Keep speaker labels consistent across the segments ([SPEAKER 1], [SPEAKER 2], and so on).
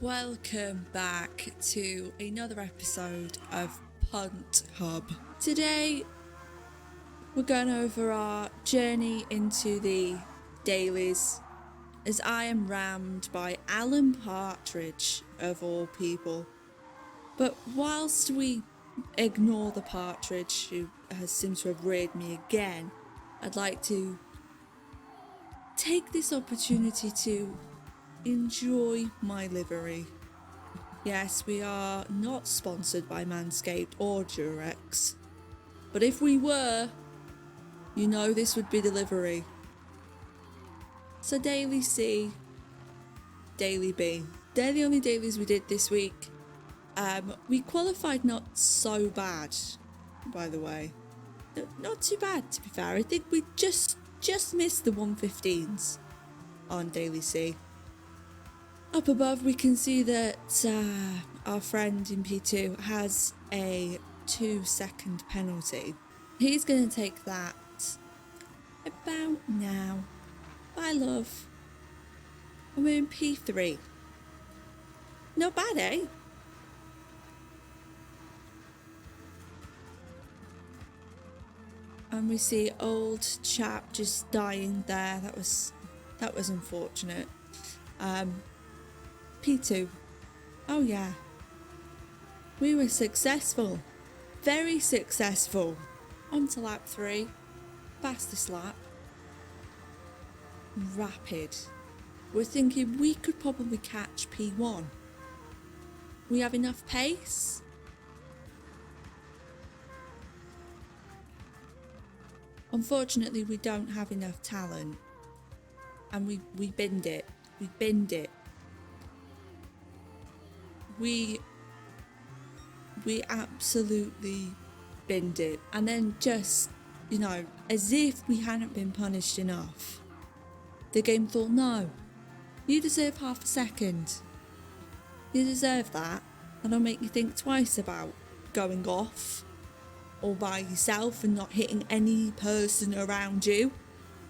[SPEAKER 1] Welcome back to another episode of Punt Hub. Today we're going over our journey into the Dailies as I am rammed by Alan Partridge of all people. But whilst we ignore the Partridge who has seemed to have reared me again, I'd like to take this opportunity to enjoy my livery. Yes, we are not sponsored by Manscaped or Durex, but if we were, you know this would be the livery. So Daily C, Daily B. They're the only dailies we did this week. We qualified not so bad, by the way. Not too bad, to be fair. I think we just missed the 115s on Daily C. Up above we can see that our friend in P2 has a 2-second penalty. He's going to take that about now. Bye love. And we're in P3. Not bad, eh? And we see old chap just dying there. That was unfortunate. P2. Oh yeah. We were successful. Very successful. On to lap 3. Fastest lap. Rapid. We're thinking we could probably catch P1. We have enough pace. Unfortunately, we don't have enough talent. And we binned it. We binned it. We absolutely binned it. And then just, as if we hadn't been punished enough, the game thought, no, you deserve half a second. You deserve that. And I'll make you think twice about going off all by yourself and not hitting any person around you.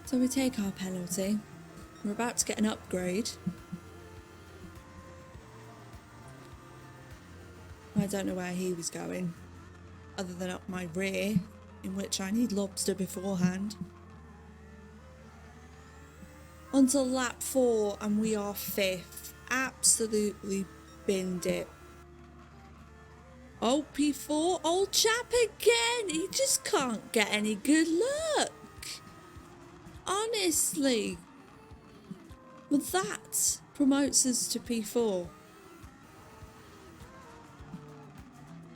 [SPEAKER 1] So we take our penalty. We're about to get an upgrade. I don't know where he was going, other than up my rear, in which I need lobster beforehand. Until lap 4 and we are 5th. Absolutely binned it. Oh, P4, old chap again. He just can't get any good luck. Honestly. Well, that promotes us to P4.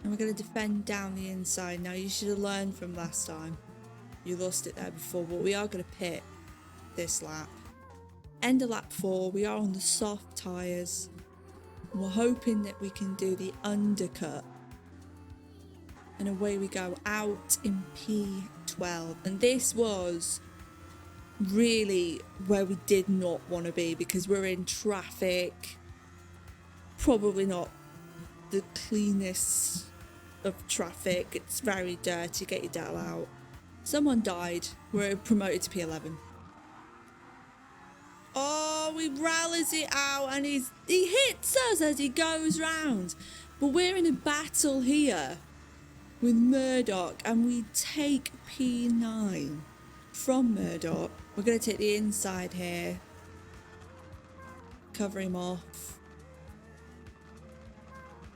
[SPEAKER 1] And we're going to defend down the inside. Now, you should have learned from last time. You lost it there before, but we are going to pit this lap. End of lap 4, we are on the soft tyres. We're hoping that we can do the undercut. And away we go, out in P12. And this was really where we did not want to be, because we're in traffic. Probably not the cleanest of traffic. It's very dirty. Get your dell out. Someone died. We're promoted to P11. Oh, he rallies it out and he hits us as he goes round. But we're in a battle here with Murdoch and we take P9 from Murdoch. We're going to take the inside here. Cover him off.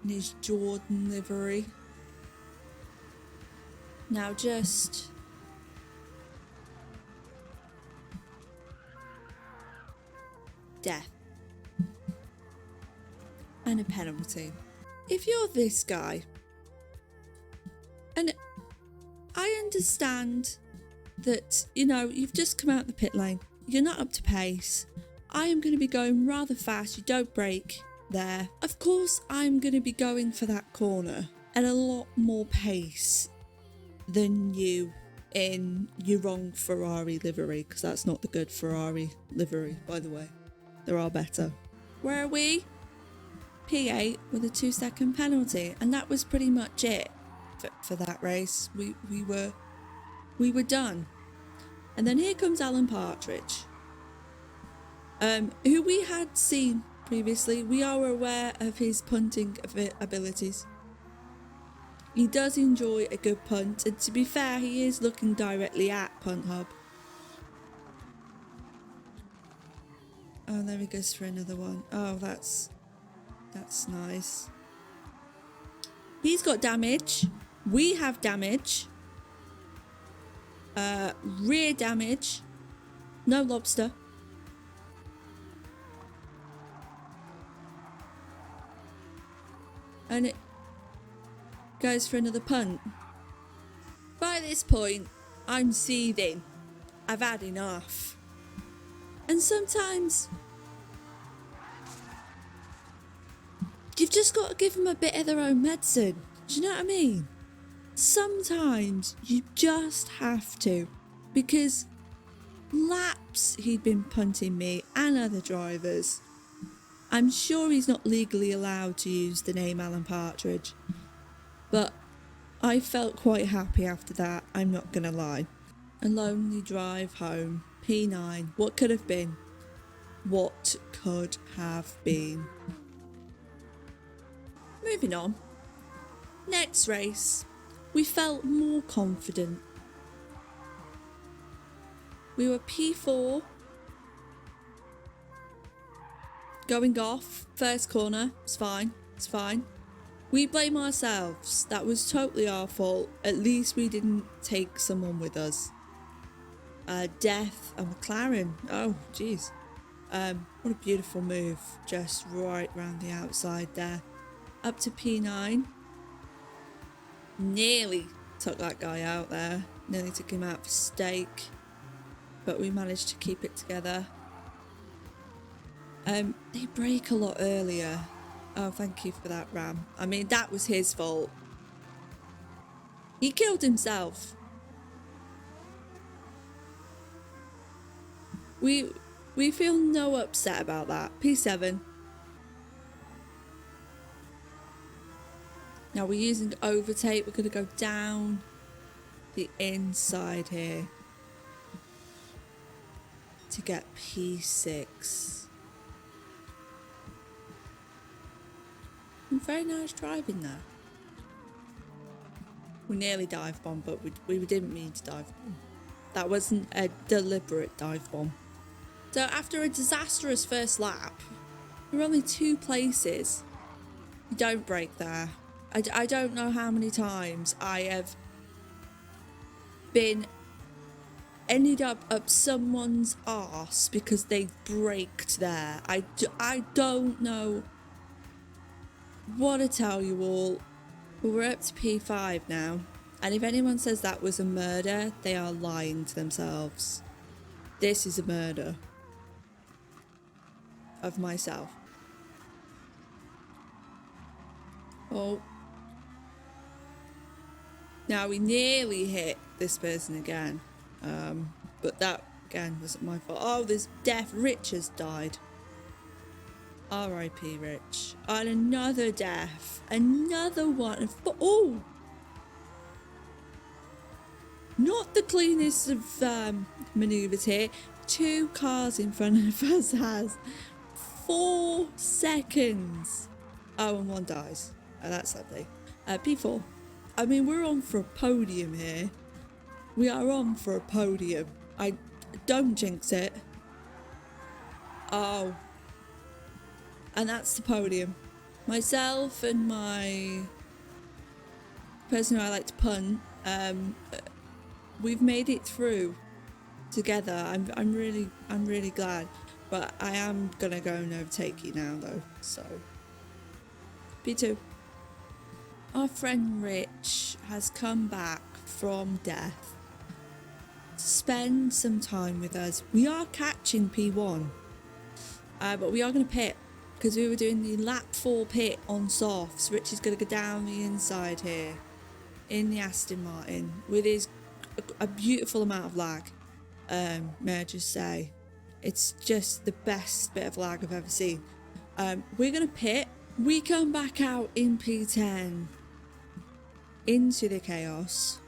[SPEAKER 1] In his Jordan livery. Now just death and a penalty. If you're this guy, and I understand that, you've just come out the pit lane, you're not up to pace, I am going to be going rather fast, you don't brake there. Of course, I'm going to be going for that corner at a lot more pace than you in your wrong Ferrari livery, because that's not the good Ferrari livery, by the way. There are better. Where are we? P8 with a 2-second penalty, and that was pretty much it for that race. We were done. And then here comes Alan Partridge, who we had seen previously, we are aware of his punting abilities. He does enjoy a good punt, and to be fair, he is looking directly at Punt Hub. Oh, there he goes for another one. Oh, that's nice. He's got damage. We have damage. Rear damage. No lobster. And it goes for another punt. By this point, I'm seething. I've had enough. And sometimes you've just got to give them a bit of their own medicine. Do you know what I mean? Sometimes you just have to, because laps he'd been punting me and other drivers. I'm sure he's not legally allowed to use the name Alan Partridge, but I felt quite happy after that, I'm not gonna lie. A lonely drive home, P9, what could have been? What could have been? Moving on. Next race, we felt more confident. We were P4. Going off, first corner, it's fine, it's fine. We blame ourselves, that was totally our fault. At least we didn't take someone with us. Death, a McLaren, oh jeez. What a beautiful move, just right round the outside there. Up to P9. Nearly took that guy out there, nearly took him out for steak, but we managed to keep it together. They brake a lot earlier. Oh, thank you for that, Ram. I mean, that was his fault. He killed himself. We feel no upset about that. P7. Now we're using overtake. We're going to go down the inside here to get P6. Very nice driving there. We nearly dive bombed, but we didn't mean to dive bomb. That wasn't a deliberate dive bomb. So after a disastrous first lap, we're only 2 places. You don't break there. I don't know how many times I have ended up someone's arse because they braked there. I don't know what to tell you all, but we're up to P5 now, and if anyone says that was a murder, they are lying to themselves. This is a murder of myself. Oh. Now we nearly hit this person again, but that again wasn't my fault. Oh, this deaf Rich has died. R.I.P. Rich. And another death. Another one. Oh! Not the cleanest of manoeuvres here. 2 cars in front of us has 4 seconds. Oh, and 1 dies. Oh, that's lovely. P4. I mean, we're on for a podium here. We are on for a podium. I don't jinx it. Oh. And that's the podium. Myself and my person who I like to punt, we've made it through together. I'm really glad. But I am gonna go and overtake you now though. So P2. Our friend Rich has come back from death to spend some time with us. We are catching P1, but we are going to pit because we were doing the lap 4 pit on softs. Rich is going to go down the inside here in the Aston Martin with his a beautiful amount of lag. May I just say, it's just the best bit of lag I've ever seen. We're going to pit. We come back out in P10 into the chaos.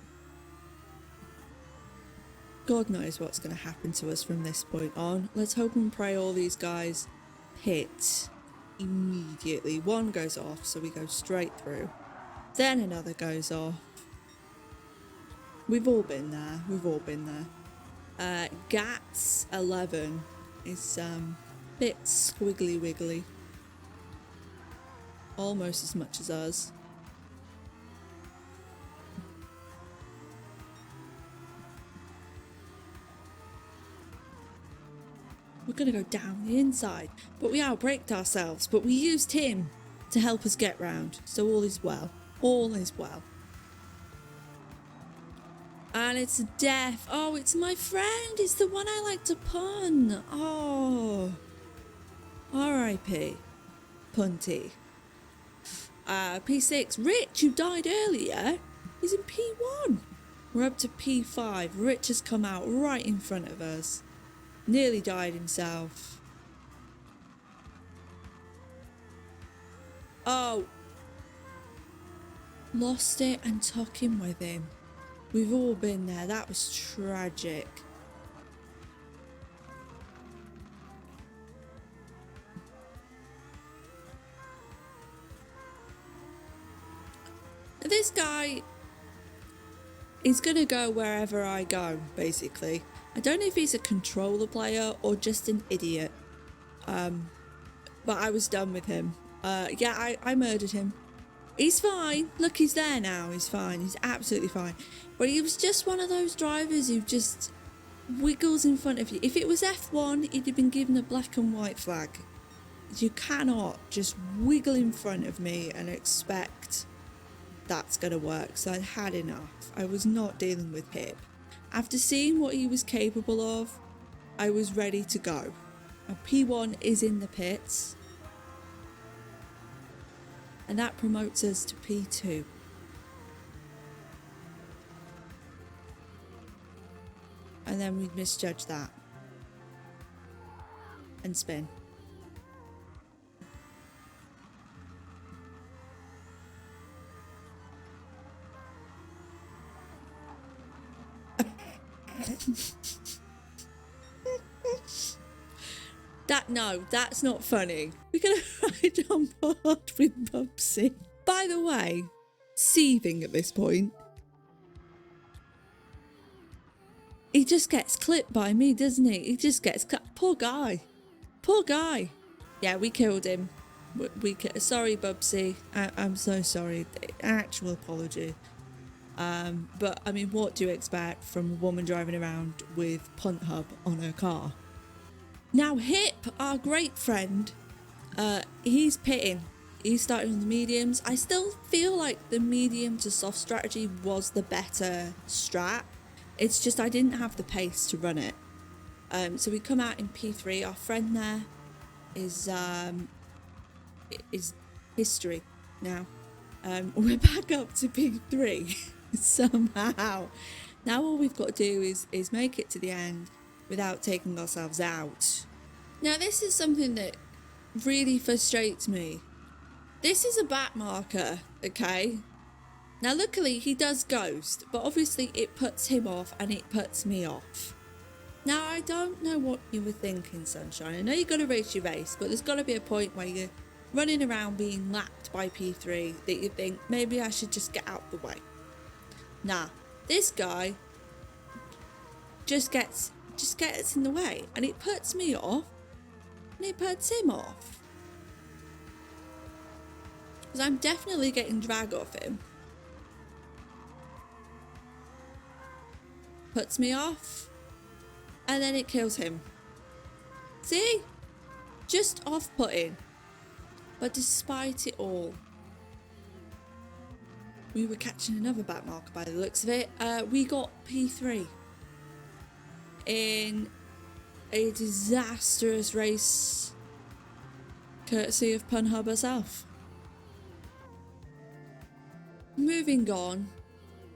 [SPEAKER 1] God knows what's going to happen to us from this point on. Let's hope and pray all these guys hit immediately. One goes off, so we go straight through. Then another goes off. We've all been there. We've all been there. GATS 11 is a bit squiggly wiggly. Almost as much as us. We're gonna go down the inside, but we outbraked ourselves, but we used him to help us get round, so all is well. All is well. And it's a death. Oh, it's my friend. It's the one I like to pun. Oh. R.I.P. Punty. P6. Rich, you died earlier. He's in P1. We're up to P5. Rich has come out right in front of us. Nearly died himself. Oh. Lost it and took him with him. We've all been there. That was tragic. This guy is going to go wherever I go, basically. I don't know if he's a controller player or just an idiot. But I was done with him. Yeah, I murdered him. He's fine. Look, he's there now. He's fine. He's absolutely fine. But he was just one of those drivers who just wiggles in front of you. If it was F1, he'd have been given a black and white flag. You cannot just wiggle in front of me and expect that's going to work. So I'd had enough. I was not dealing with Pip. After seeing what he was capable of, I was ready to go. And P1 is in the pits. And that promotes us to P2. And then we'd misjudge that. And spin. That's not funny. We're gonna ride on board with Bubsy. By the way, seething at this point. He just gets clipped by me, doesn't he? He just gets clipped. Poor guy. Poor guy. Yeah, we killed him. Sorry, Bubsy. I'm so sorry. Actual apology. But I mean, what do you expect from a woman driving around with Punt Hub on her car? Now Hip, our great friend, he's pitting. He's starting on the mediums. I still feel like the medium to soft strategy was the better strat. It's just I didn't have the pace to run it. So we come out in P3. Our friend there is history now. We're back up to P3 somehow. Now all we've got to do is make it to the end without taking ourselves out. Now this is something that really frustrates me. This is a back marker, okay? Now luckily he does ghost, but obviously it puts him off and it puts me off. Now I don't know what you were thinking, Sunshine. I know you've got to race your race, but there's got to be a point where you're running around being lapped by P3 that you think maybe I should just get out the way. Nah, this guy just gets in the way and it puts me off and it puts him off. Because I'm definitely getting drag off him. Puts me off and then it kills him. See? Just off-putting. But despite it all, we were catching another back marker by the looks of it. We got P3 in a disastrous race courtesy of Punhub herself. Moving on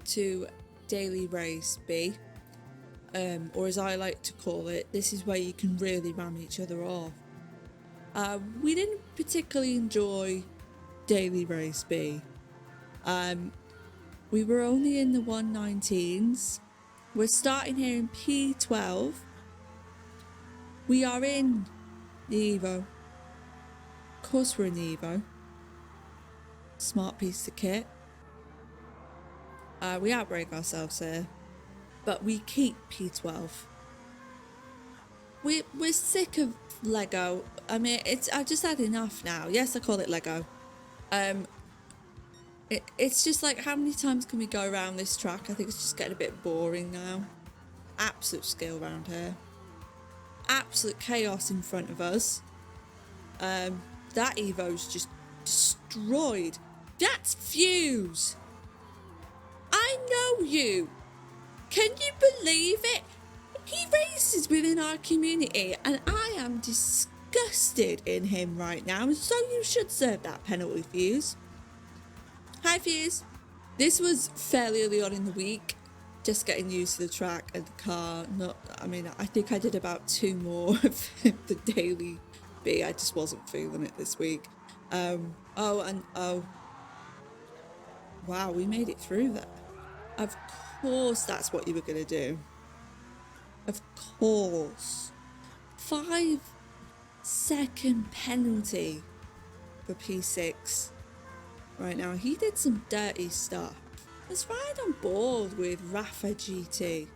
[SPEAKER 1] to Daily Race B, or as I like to call it, this is where you can really ram each other off. We didn't particularly enjoy Daily Race B. We were only in the 119s. We're starting here in P12. We are in the Evo. course we're in the Evo. Smart piece of kit. We outbreak ourselves here. But we keep P12. We're sick of Lego. I mean, I've just had enough now. Yes, I call it Lego. It's just like, how many times can we go around this track? I think it's just getting a bit boring now. Absolute skill around here. Absolute chaos in front of us. That Evo's just destroyed. That's Fuse. I know you. Can you believe it? He races within our community and I am disgusted in him right now. So you should serve that penalty, Fuse. Hi, Fuse. This was fairly early on in the week. Just getting used to the track and the car. I think I did about 2 more of the daily B. I just wasn't feeling it this week. Wow, we made it through that. Of course that's what you were going to do. Of course. 5-second penalty for P6 right now. He did some dirty stuff. Let's ride on board with Rafa GT.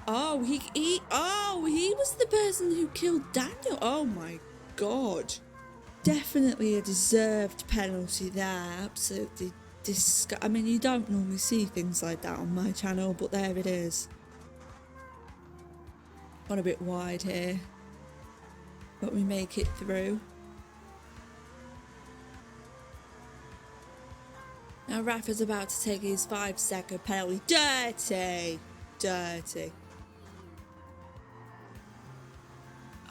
[SPEAKER 1] Oh, he was the person who killed Daniel. Oh my god. Definitely a deserved penalty there. Absolutely I mean, you don't normally see things like that on my channel, but there it is. Got a bit wide here, but we make it through. Now Rafa's about to take his 5-second penalty. Dirty.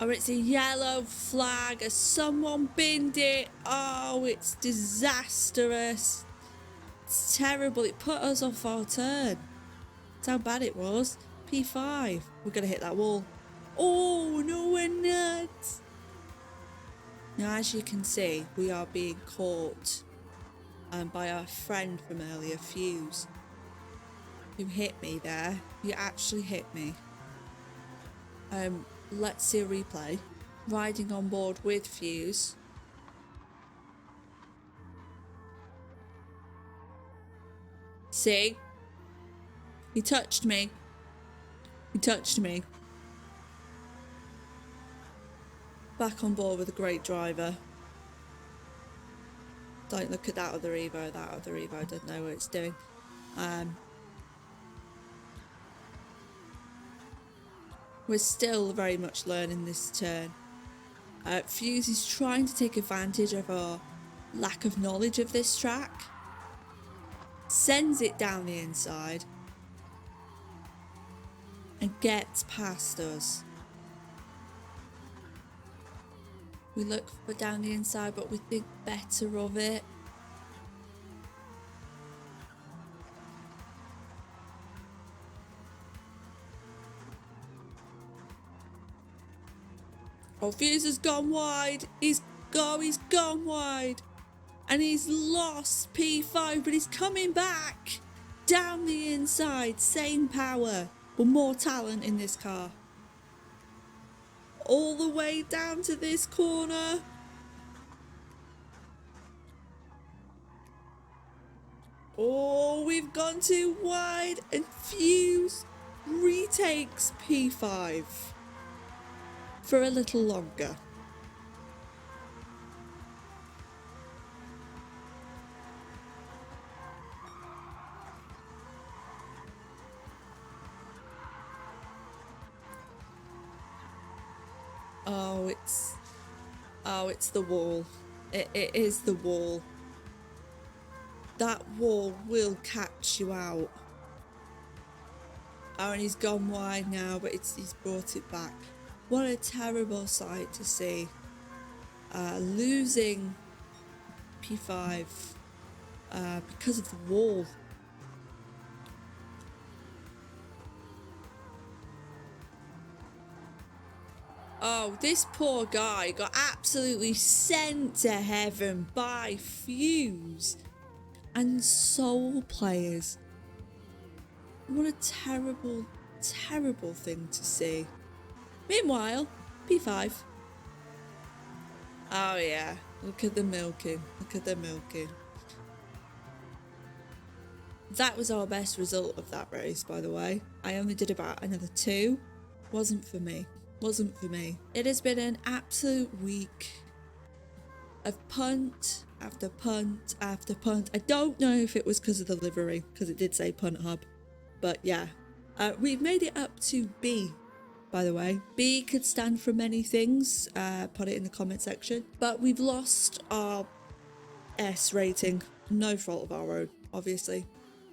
[SPEAKER 1] Oh, it's a yellow flag. Has someone binned it? Oh, it's disastrous. It's terrible. It put us off our turn. That's how bad it was. P5. We're going to hit that wall. Oh, no, we're not. Now, as you can see, we are being caught by our friend from earlier, Fuse, who hit me there. He actually hit me. Let's see a replay. Riding on board with Fuse. See? He touched me. Back on board with a great driver. Don't look at that other Evo. That other Evo doesn't know what it's doing. We're still very much learning this turn. Fuse is trying to take advantage of our lack of knowledge of this track. Sends it down the inside. And gets past us. We look for down the inside, but we think better of it. Oh, Fuse has gone wide. He's gone wide. And he's lost P5, but he's coming back. Down the inside, same power, but more talent in this car. All the way down to this corner. Oh, we've gone too wide and Fuse retakes P5 for a little longer. It's the wall. It is the wall. That wall will catch you out. Oh, and he's gone wide now, but he's brought it back. What a terrible sight to see. Losing P5 because of the wall. Oh, this poor guy got absolutely sent to heaven by Fuse and Soul players. What a terrible, terrible thing to see. Meanwhile, P5 Oh yeah, look at the milking. Look at the milking. That was our best result of that race, by the way. I only did about another 2. Wasn't for me. Wasn't for me. It has been an absolute week of punt after punt after punt. I don't know if it was because of the livery, because it did say punt hub. But yeah, we've made it up to B, by the way. B could stand for many things. Put it in the comment section. But we've lost our S rating. No fault of our own, obviously.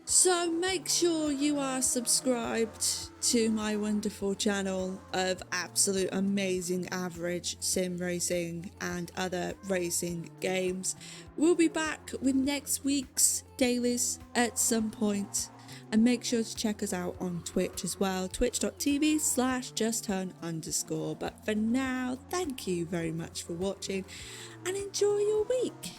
[SPEAKER 1] So make sure you are subscribed to my wonderful channel of absolute amazing average sim racing and other racing games. We'll be back with next week's dailies at some point. And make sure to check us out on Twitch as well, twitch.tv/justturn_. But for now, thank you very much for watching and enjoy your week.